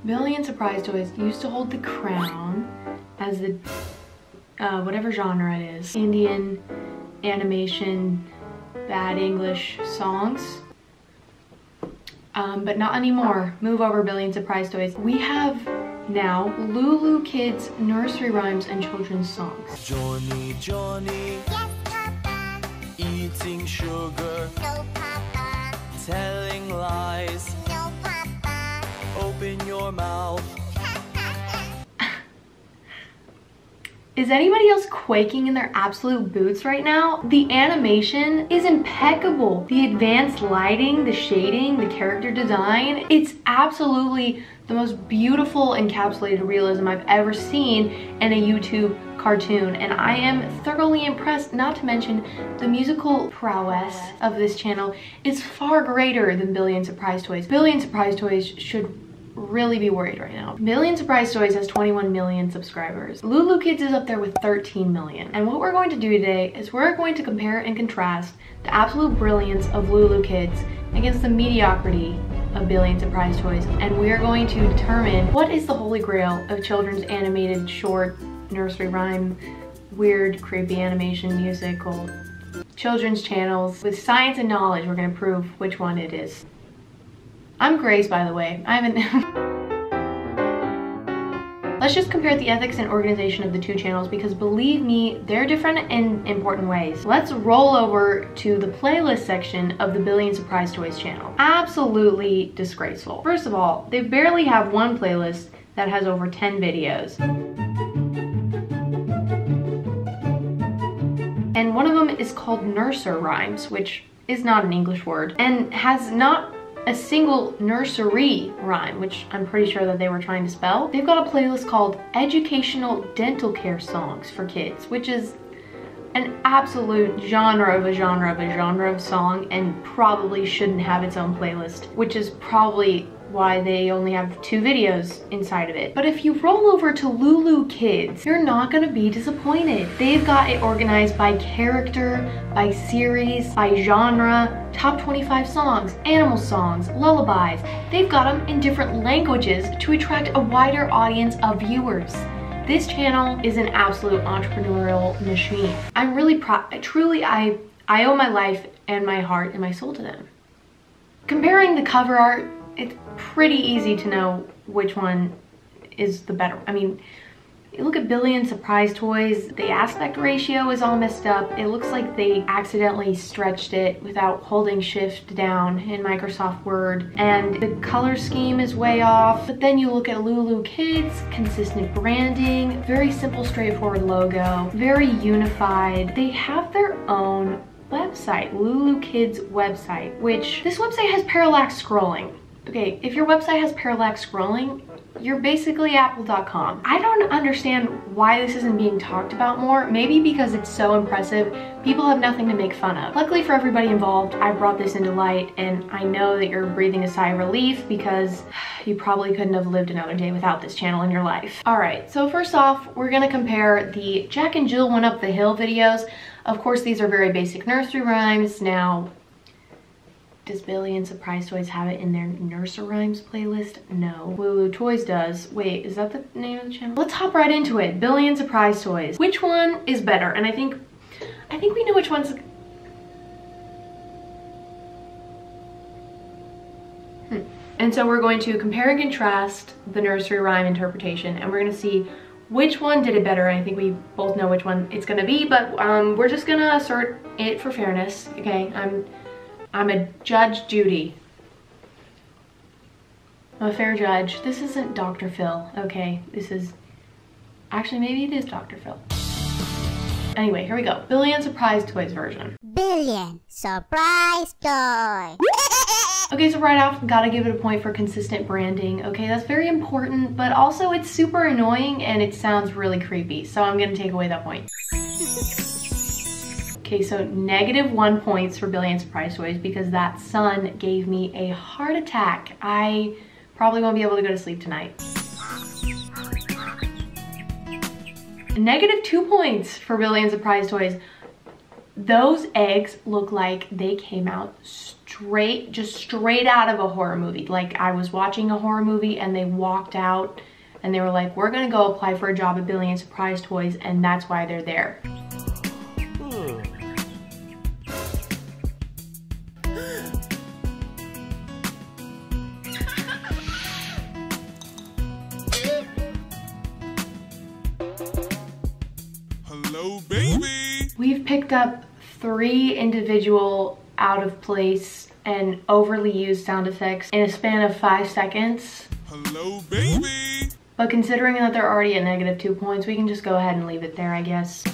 Billion Surprise Toys used to hold the crown as the, whatever genre it is. Indian animation, bad English songs. But not anymore. Move over, Billion Surprise Toys. We have now Loo Loo Kids nursery rhymes and children's songs. Johnny, Johnny. Yes, Papa. Eating sugar. No, Papa. Telling lies. No, Papa. Open your mouth. Is anybody else quaking in their absolute boots right now? The animation is impeccable. The advanced lighting, the shading, the character design, it's absolutely the most beautiful encapsulated realism I've ever seen in a YouTube cartoon, and I am thoroughly impressed. Not to mention the musical prowess of this channel is far greater than Billion Surprise Toys. Billion Surprise Toys should really be worried right now. Billion Surprise Toys has 21 million subscribers. Loo Loo Kids is up there with 13 million. And what we're going to do today is we're going to compare and contrast the absolute brilliance of Loo Loo Kids against the mediocrity of Billion Surprise Toys. And we are going to determine what is the holy grail of children's animated short nursery rhyme, weird, creepy animation, musical, children's channels. With science and knowledge, we're gonna prove which one it is. I'm Graice, by the way. I haven't... Let's just compare the ethics and organization of the two channels, because believe me, they're different in important ways. Let's roll over to the playlist section of the Billion Surprise Toys channel. Absolutely disgraceful. First of all, they barely have one playlist that has over 10 videos. And one of them is called Nursery Rhymes, which is not an English word, and has not a single nursery rhyme, which I'm pretty sure that they were trying to spell. They've got a playlist called Educational Dental Care Songs for Kids, which is an absolute genre of a genre of a genre of song, and probably shouldn't have its own playlist, which is probably why they only have 2 videos inside of it. But if you roll over to Loo Loo Kids, you're not gonna be disappointed. They've got it organized by character, by series, by genre, top 25 songs, animal songs, lullabies. They've got them in different languages to attract a wider audience of viewers. This channel is an absolute entrepreneurial machine. I'm really proud. Truly, I owe my life and my heart and my soul to them. Comparing the cover art, it's pretty easy to know which one is the better. I mean, you look at Billion Surprise Toys, the aspect ratio is all messed up. It looks like they accidentally stretched it without holding shift down in Microsoft Word, and the color scheme is way off. But then you look at Loo Loo Kids, consistent branding, very simple, straightforward logo, very unified. They have their own website, Loo Loo Kids website, which this website has parallax scrolling. Okay, if your website has parallax scrolling, you're basically apple.com. I don't understand why this isn't being talked about more. Maybe because it's so impressive, people have nothing to make fun of. Luckily for everybody involved, I brought this into light, and I know that you're breathing a sigh of relief because you probably couldn't have lived another day without this channel in your life. All right, so first off, we're gonna compare the Jack and Jill Went Up the Hill videos. Of course, these are very basic nursery rhymes. Now, does Billion Surprise Toys have it in their nursery rhymes playlist? No. Loo Loo Toys does. Wait, is that the name of the channel? Let's hop right into it. Billion Surprise Toys. Which one is better? And I think we know which one's... And so we're going to compare and contrast the nursery rhyme interpretation, and we're gonna see which one did it better. I think we both know which one it's gonna be, but we're just gonna assert it for fairness, okay? I'm a Judge Judy. I'm a fair judge. This isn't Dr. Phil, okay? This is... Actually, maybe it is Dr. Phil. Anyway, here we go. Billion Surprise Toys version. Billion Surprise Toy. Okay, so right off, gotta give it a point for consistent branding. Okay, that's very important, but also it's super annoying and it sounds really creepy. So I'm gonna take away that point. Okay, so -1 points for Billion Surprise Toys because that sun gave me a heart attack. I probably won't be able to go to sleep tonight. -2 points for Billion Surprise Toys. Those eggs look like they came out straight out of a horror movie. Like I was watching a horror movie and they walked out and they were like, we're gonna go apply for a job at Billion Surprise Toys, and that's why they're there. Hello, baby. We've picked up 3 individual out of place and overly used sound effects in a span of 5 seconds. Hello, baby. But considering that they're already at -2 points, we can just go ahead and leave it there, I guess.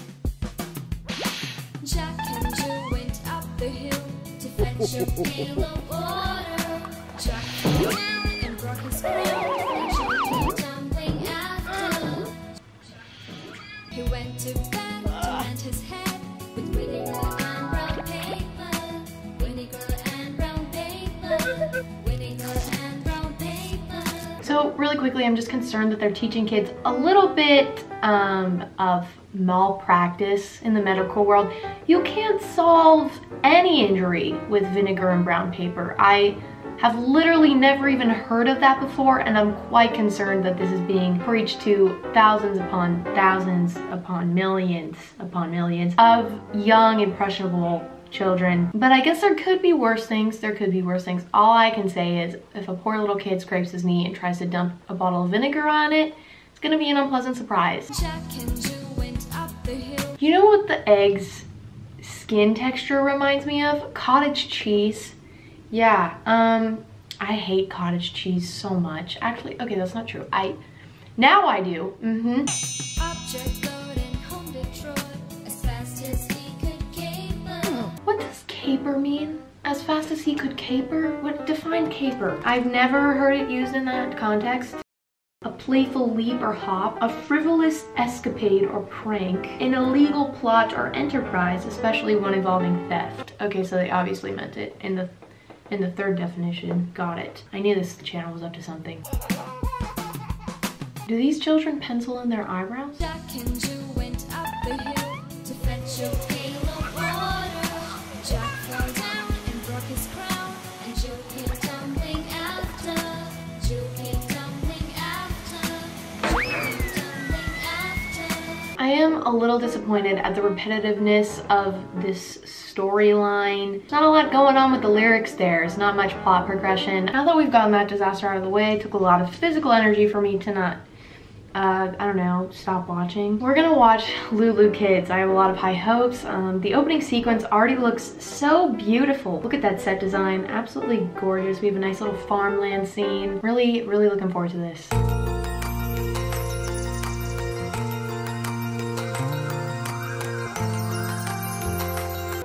Jack and Jill went up the hill to fetch a pail of water. Jack fell down and broke his crown, and Jill came tumbling after. He went to bed to mend his head with vinegar and brown paper. Vinegar and brown paper. Vinegar and brown paper. So really quickly, I'm just concerned that they're teaching kids a little bit of malpractice in the medical world. You can't solve any injury with vinegar and brown paper. I have literally never even heard of that before, and I'm quite concerned that this is being preached to thousands upon millions of young, impressionable children. But I guess there could be worse things. All I can say is if a poor little kid scrapes his knee and tries to dump a bottle of vinegar on it, it's gonna be an unpleasant surprise. Jack and Jill went up the hill. You know what the egg's skin texture reminds me of? Cottage cheese. Yeah, I hate cottage cheese so much. Actually, okay, that's not true. Now I do. Object loading home Detroit as fast as he could caper. What does caper mean? As fast as he could caper? What, define caper? I've never heard it used in that context. A playful leap or hop, a frivolous escapade or prank, an illegal plot or enterprise, especially one involving theft. Okay, so they obviously meant it in the third definition. Got it. I knew this channel was up to something. Do these children pencil in their eyebrows? Jack and Jill went up the hill to fetch a pail of water. Jack fell down and broke his crown, and Jill came tumbling after. Jill came tumbling after. Jill came tumbling after. I am a little disappointed at the repetitiveness of this storyline. There's not a lot going on with the lyrics there. It's not much plot progression. Now that we've gotten that disaster out of the way, it took a lot of physical energy for me to not, I don't know, stop watching. We're gonna watch Loo Loo Kids. I have a lot of high hopes. The opening sequence already looks so beautiful. Look at that set design, absolutely gorgeous. We have a nice little farmland scene. Really, really looking forward to this.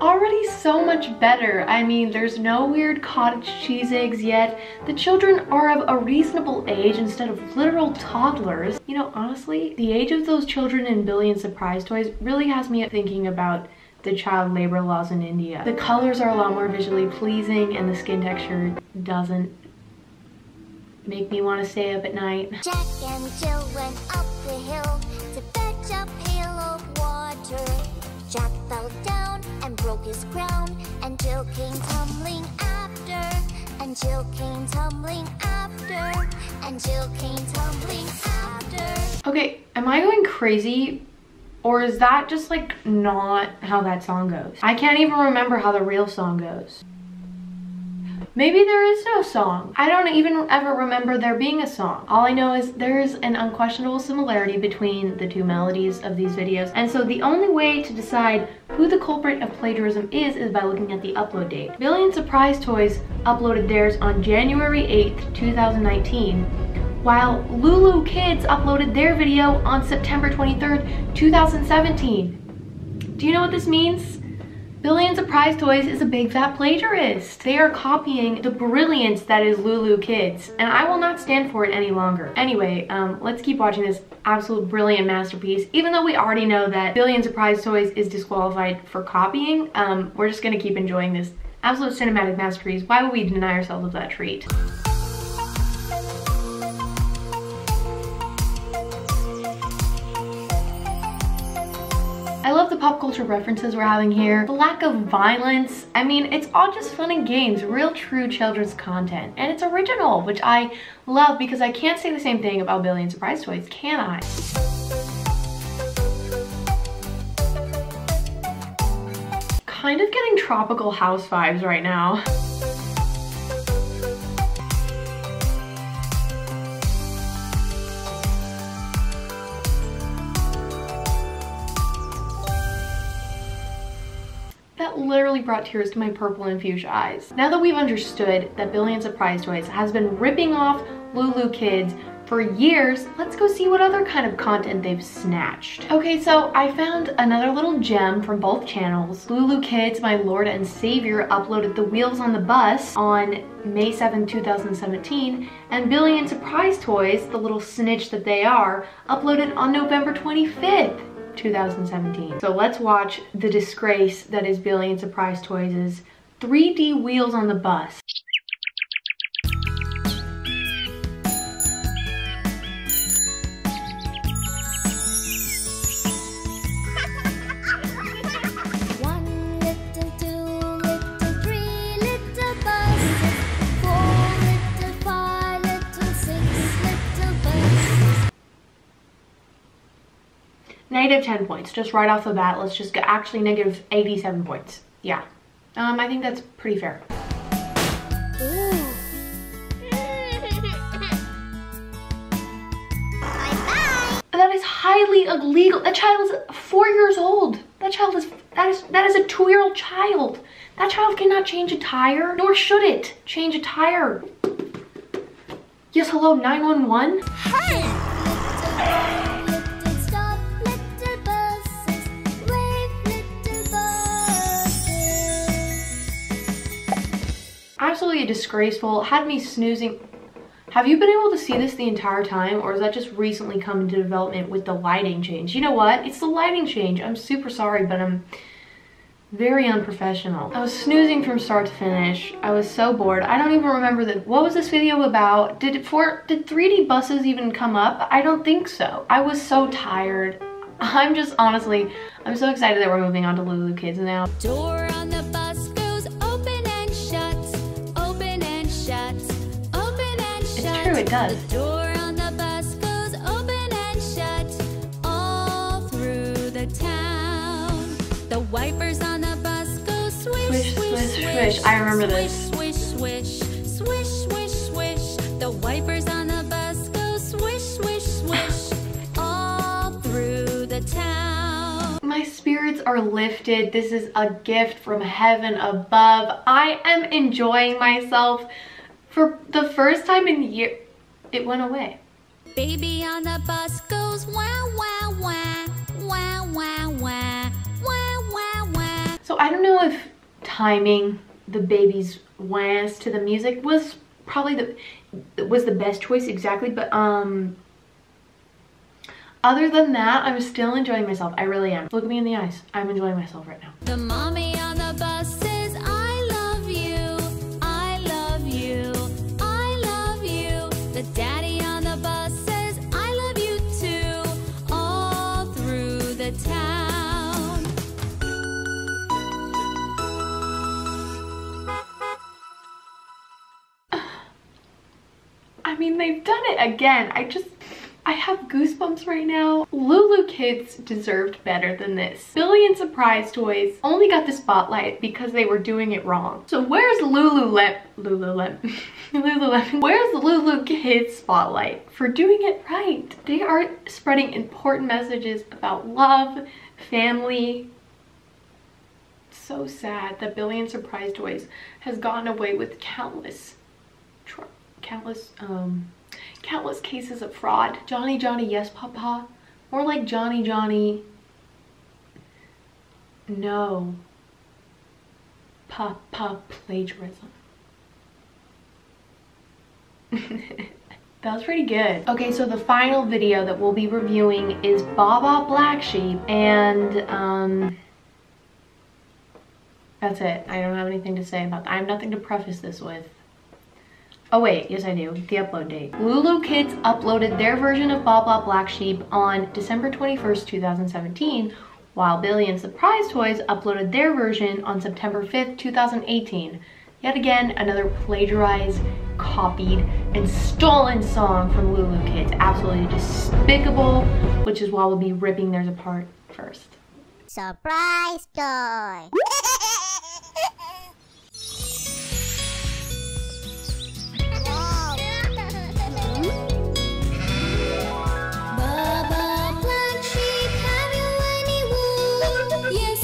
Already so much better. I mean, there's no weird cottage cheese eggs yet. The children are of a reasonable age instead of literal toddlers. You know, honestly, the age of those children in Billion Surprise Toys really has me thinking about the child labor laws in India. The colors are a lot more visually pleasing and the skin texture doesn't make me want to stay up at night. Jack and Jill went up the hill to fetch a pail of water. Jack fell down and broke his crown, and Jill came tumbling after. And Jill came tumbling after. And Jill came tumbling after. Okay, am I going crazy? Or is that just like not how that song goes? I can't even remember how the real song goes. Maybe there is no song. I don't even ever remember there being a song. All I know is there is an unquestionable similarity between the two melodies of these videos. And so the only way to decide who the culprit of plagiarism is by looking at the upload date. Billion Surprise Toys uploaded theirs on January 8th, 2019, while Loo Loo Kids uploaded their video on September 23rd, 2017. Do you know what this means? Billion Surprise Toys is a big fat plagiarist. They are copying the brilliance that is Loo Loo Kids, and I will not stand for it any longer. Anyway, let's keep watching this absolute brilliant masterpiece. Even though we already know that Billion Surprise Toys is disqualified for copying, we're just gonna keep enjoying this absolute cinematic masterpiece. Why would we deny ourselves of that treat? I love the pop pop culture references we're having here, the lack of violence. I mean, it's all just fun and games, real true children's content. And it's original, which I love because I can't say the same thing about Billion Surprise Toys, can I? Kind of getting tropical house vibes right now. That literally brought tears to my purple and fuchsia eyes. Now that we've understood that Billion Surprise Toys has been ripping off Loo Loo Kids for years, let's go see what other kind of content they've snatched. Okay, so I found another little gem from both channels. Loo Loo Kids, My Lord and Savior, uploaded The Wheels on the Bus on May 7, 2017, and Billion Surprise Toys, the little snitch that they are, uploaded on November 25th. 2017. So let's watch the disgrace that is Billion Surprise Toys' 3D Wheels on the Bus. One little, two little, three little buses, 4 little, 5 little, 6 little buses. Negative 10 points, just right off the bat. Let's just go, actually negative 87 points. Yeah, I think that's pretty fair. Ooh. Bye-bye. That is highly illegal. That child is 4 years old. That is a 2-year-old child. That child cannot change a tire, nor should it change a tire. Yes, hello, 911? Little stop, little buses, wave little buses. Absolutely disgraceful. Had me snoozing. Have you been able to see this the entire time, or is that just recently come into development with the lighting change? You know what? It's the lighting change. I'm super sorry, but I'm very unprofessional. I was snoozing from start to finish. I was so bored. I don't even remember what was this video about? Did 3D buses even come up? I don't think so. I was so tired. I'm just honestly, I'm so excited that we're moving on to Loo Loo Kids now. Door on the bus goes open and shut, open and shut, open and shut. It's true, it does. The door on the bus goes open and shut all through the town. The wipers on the bus go swish, Swish, swish, swish, swish. I remember this. Swish, swish, swish, swish, swish. The wipers on the bus go swish, swish, swish all through the town. My spirits are lifted. This is a gift from heaven above. I am enjoying myself for the first time in years. It went away. Baby on the bus goes wah, wah, wah, wah, wah, wah, wah, wah, wah. So I don't know if timing the baby's whans to the music was probably the best choice exactly, but other than that, I'm still enjoying myself. I really am. Look at me in the eyes. I'm enjoying myself right now. The mommy on the bus says, I love you, I love you, I love you. The daddy on the bus says, I love you too, all through the town. I mean, they've done it again. I have goosebumps right now. Loo Loo Kids deserved better than this. Billion Surprise Toys only got the spotlight because they were doing it wrong. So where's Lululemon? Where's the Loo Loo Kids spotlight for doing it right? They are spreading important messages about love, family. So sad that Billion Surprise Toys has gotten away with countless cases of fraud. Johnny, Johnny, yes, papa. More like Johnny, Johnny, no, papa plagiarism. That was pretty good. Okay, so the final video that we'll be reviewing is Baba Black Sheep, and that's it. I don't have anything to say about that. I have nothing to preface this with. Oh wait, yes I do. The upload date. Loo Loo Kids uploaded their version of Baba Black Sheep on December 21st, 2017, while Billy and Surprise Toys uploaded their version on September 5th, 2018. Yet again, another plagiarized, copied, and stolen song from Loo Loo Kids. Absolutely despicable, which is why we'll be ripping theirs apart first. Surprise toy. Baba Black Sheep, have you any wool? Yes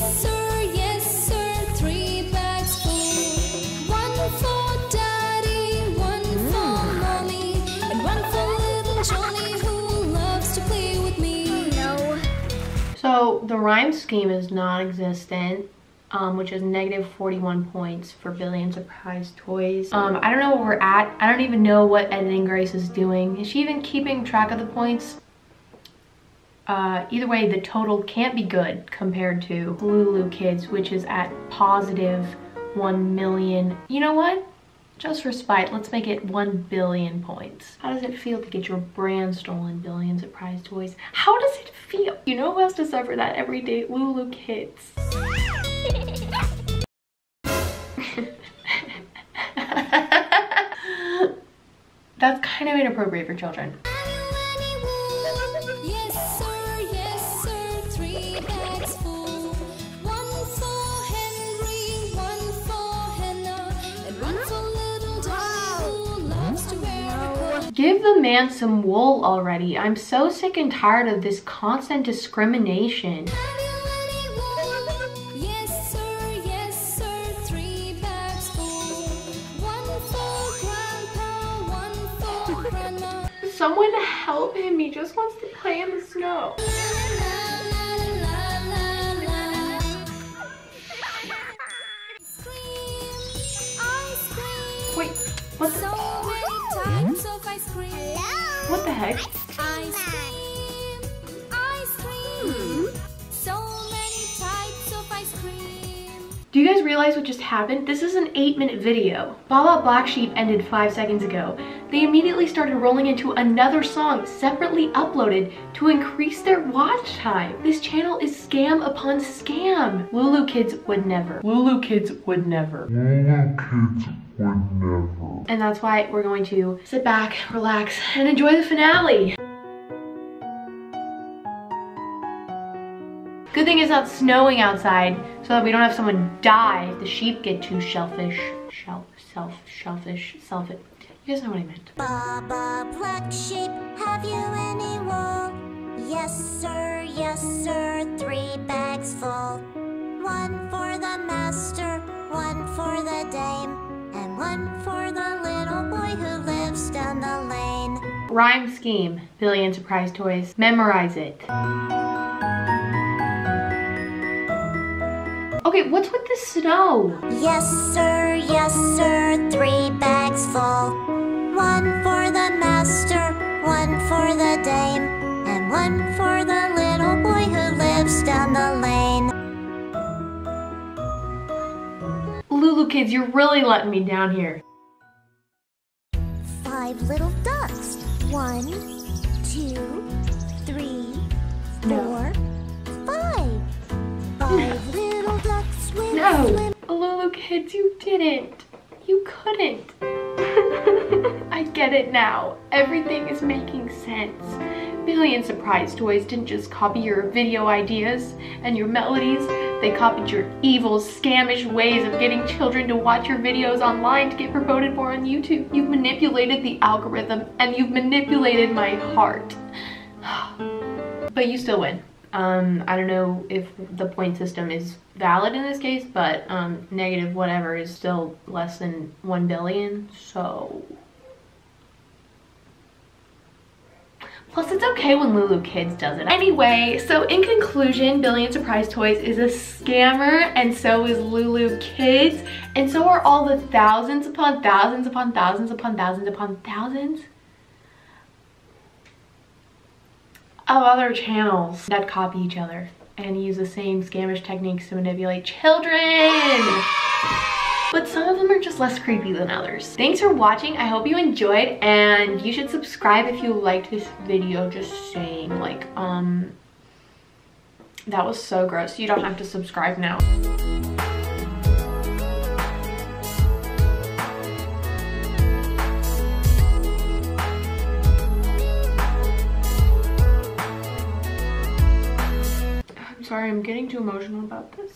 sir, 3 bags full. 1 for Daddy, 1 for Mommy, and 1 for little Johnny who loves to play with me. No. So the rhyme scheme is non-existent, which is negative 41 points for Billy and Surprise Toys. I don't know where we're at. I don't even know what editing Grace is doing. Is she even keeping track of the points? Either way, the total can't be good compared to Loo Loo Kids, which is at positive 1 million. You know what? Just for spite, let's make it 1 billion points. How does it feel to get your brand stolen, Billy and Surprise Toys? How does it feel? You know who has to suffer that every day? Loo Loo Kids. That's kind of inappropriate for children. Yes sir, 3 bags full. 1 for Henry, 1 for Hannah, and 1 for little Johnny who loves to wear a coat. Give the man some wool already. I'm so sick and tired of this constant discrimination. Have you any wool? Yes sir, 3 bags full. 1 for Grandpa, 1 for Grandma. Someone help him. He just wants to play in the snow. Wait, what the, So many types of ice cream. what the heck? Ice cream. So many types of ice cream. Do you guys realize what just happened? This is an 8-minute video. Baba Black Sheep ended 5 seconds ago. They immediately started rolling into another song separately uploaded to increase their watch time. This channel is scam upon scam. Loo Loo Kids would never. Loo Loo Kids would never. And that's why we're going to sit back, relax, and enjoy the finale. Good thing it's not snowing outside so that we don't have someone die if the sheep get too shellfish. Shellfish. You guys know what I meant. Baba Black Sheep, have you any wool? Yes sir, 3 bags full. 1 for the master, 1 for the dame, and 1 for the little boy who lives down the lane. Rhyme scheme, Billy and Surprise Toys. Memorize it. Okay, what's with the snow? Yes sir, 3 bags full. 1 for the master, 1 for the dame, and 1 for the little boy who lives down the lane. Loo Loo Kids, you're really letting me down here. 5 little ducks. 1, 2, 3, 4, 5. 5 little ducks swim, No, swim. Loo Loo Kids, you didn't. You couldn't. I get it now. Everything is making sense. Billy and Surprise Toys didn't just copy your video ideas and your melodies. They copied your evil, scamish ways of getting children to watch your videos online to get promoted more on YouTube. You've manipulated the algorithm and you've manipulated my heart. But you still win. I don't know if the point system is valid in this case, but negative whatever is still less than 1 billion, so. Plus, it's okay when Loo Loo Kids does it. Anyway, so in conclusion, Billy and Surprise Toys is a scammer, and so is Loo Loo Kids, and so are all the thousands upon thousands upon thousands upon thousands upon thousands of other channels that copy each other and use the same scamish techniques to manipulate children. But some of them are just less creepy than others. Thanks for watching. I hope you enjoyed, and you should subscribe if you liked this video. Just saying, like, That was so gross. You don't have to subscribe now. I'm sorry, I'm getting too emotional about this.